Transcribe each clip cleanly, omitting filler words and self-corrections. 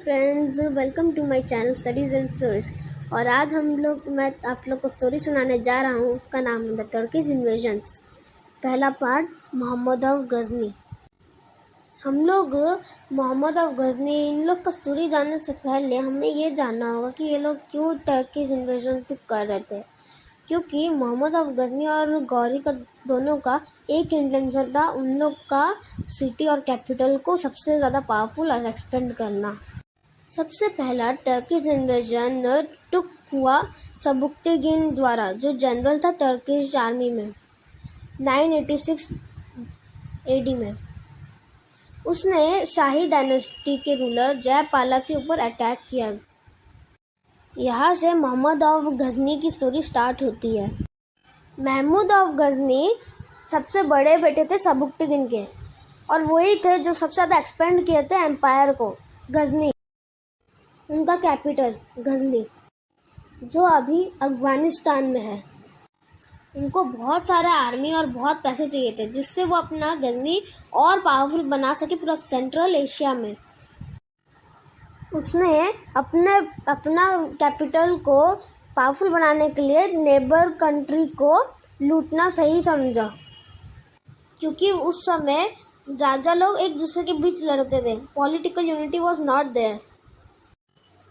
Friends, welcome to my channel studies and stories. और आज मैं आप लोग को स्टोरी सुनाने जा रहा हूँ। उसका नाम है द टर्किश इन्वेजन्स। पहला पार्ट, मोहम्मद ऑफ गजनी। हम लोग मोहम्मद ऑफ गजनी इन लोग का स्टोरी जानने से पहले हमें ये जानना होगा कि ये लोग क्यों टर्किश इन्वेजन कर रहे थे। क्योंकि मोहम्मद ऑफ गजनी और गौरी का दोनों का एक इंटेंशन था, उन लोग का सिटी और कैपिटल को सबसे ज़्यादा पावरफुल और एक्सपेंड करना। सबसे पहला टर्किश इन्वेजन टुक हुआ सबुक्तिगिन द्वारा, जो जनरल था टर्किश आर्मी में 986 AD में। उसने शाही डायनेस्टी के रूलर जयपाला के ऊपर अटैक किया। यहाँ से मोहम्मद ऑफ गजनी की स्टोरी स्टार्ट होती है। महमूद ऑफ गजनी सबसे बड़े बेटे थे सबुक्तिगिन के, और वही थे जो सबसे ज़्यादा एक्सपेंड किए थे एम्पायर को। गजनी, उनका कैपिटल गजनी, जो अभी अफगानिस्तान में है। उनको बहुत सारा आर्मी और बहुत पैसे चाहिए थे, जिससे वो अपना गजनी और पावरफुल बना सके पूरा सेंट्रल एशिया में। उसने अपना कैपिटल को पावरफुल बनाने के लिए नेबर कंट्री को लूटना सही समझा, क्योंकि उस समय राजा लोग एक दूसरे के बीच लड़ते थे। Political unity was not there.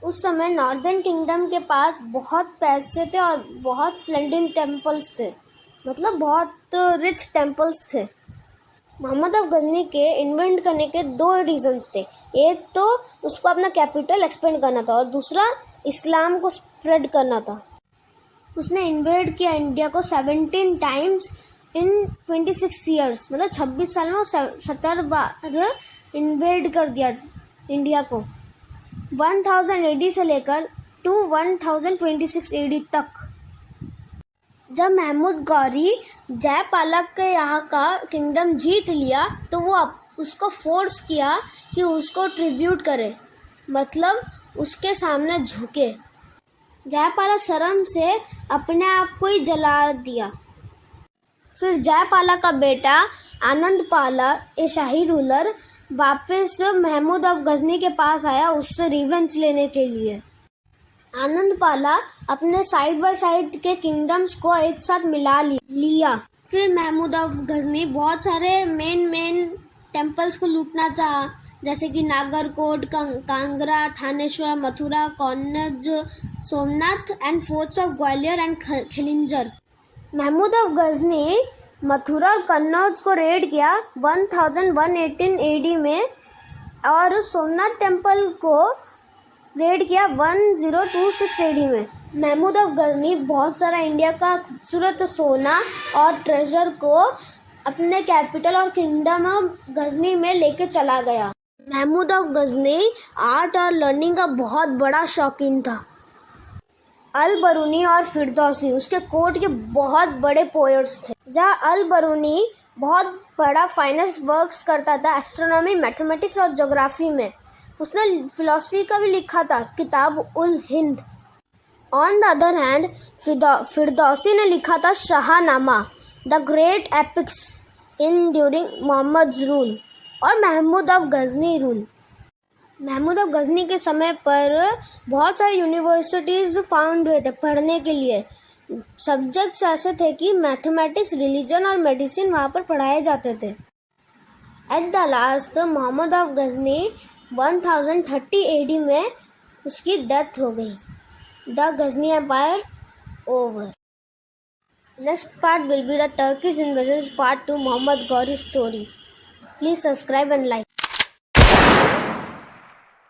उस समय नॉर्दर्न किंगडम के पास बहुत पैसे थे और बहुत स्प्लेंडिड टेम्पल्स थे, मतलब बहुत रिच टेम्पल्स थे। मोहम्मद ऑफ गजनी के इन्वेंट करने के दो रीजंस थे। एक तो उसको अपना कैपिटल एक्सपेंड करना था, और दूसरा इस्लाम को स्प्रेड करना था। उसने इन्वेड किया इंडिया को 17 टाइम्स इन 26 ईयर्स, मतलब 26 साल में 70 बार इन्वेड कर दिया इंडिया को। 1000 AD से लेकर 1026 AD तक। जब महमूद गौरी जयपाला के यहाँ का किंगडम जीत लिया, तो वो उसको फोर्स किया कि उसको ट्रिब्यूट करे, मतलब उसके सामने झुके। जयपाला शर्म से अपने आप को ही जला दिया। फिर जयपाला का बेटा आनंदपाला, ए शाही रूलर, वापस महमूद ऑफ गजनी के पास आया उससे रिवेंज लेने के लिए। आनंदपाला अपने साइड बाय साइड के किंगडम्स को एक साथ मिला लिया। फिर महमूद ऑफ गजनी बहुत सारे मेन टेम्पल्स को लूटना चाहा, जैसे कि Nagarkot, Kangra, Thaneshwar, Mathura, Kannauj, Somnath and forts of Gwalior and Kalinjar. Mahmud of Ghazni Mathura और कन्नौज को रेड किया 1118 AD में, और सोमनाथ टेम्पल को रेड किया 1026 AD में। महमूद ऑफ गजनी बहुत सारा इंडिया का खूबसूरत सोना और ट्रेजर को अपने कैपिटल और किंगडम ऑफ गजनी में लेके चला गया। महमूद ऑफ गजनी आर्ट और लर्निंग का बहुत बड़ा शौकीन था। अल बरूनी और फिरदौसी उसके कोर्ट के बहुत बड़े पोएट्स थे। जहाँ अल बरूनी बहुत बड़ा फाइनेस्ट वर्क्स करता था एस्ट्रोनॉमी, मैथमेटिक्स और ज्योग्राफी में। उसने फिलॉसफी का भी लिखा था, Kitab ul Hind. On the other hand Firdausi ने लिखा था Shahnama, the great epics in during Mohammad rule और Mahmud of Ghazni rule. Mahmud of Ghazni के समय पर बहुत सारे यूनिवर्सिटीज़ फाउंड हुए थे पढ़ने के लिए। सब्जेक्ट्स ऐसे थे कि मैथमेटिक्स, रिलीजन और मेडिसिन वहाँ पर पढ़ाए जाते थे। At the last Mohammad of Ghazni 1030 AD में उसकी डेथ हो गई। The Ghazni empire over. Next part will be the Turkish invasion part 2, Mohammad Ghori story. Please subscribe and like.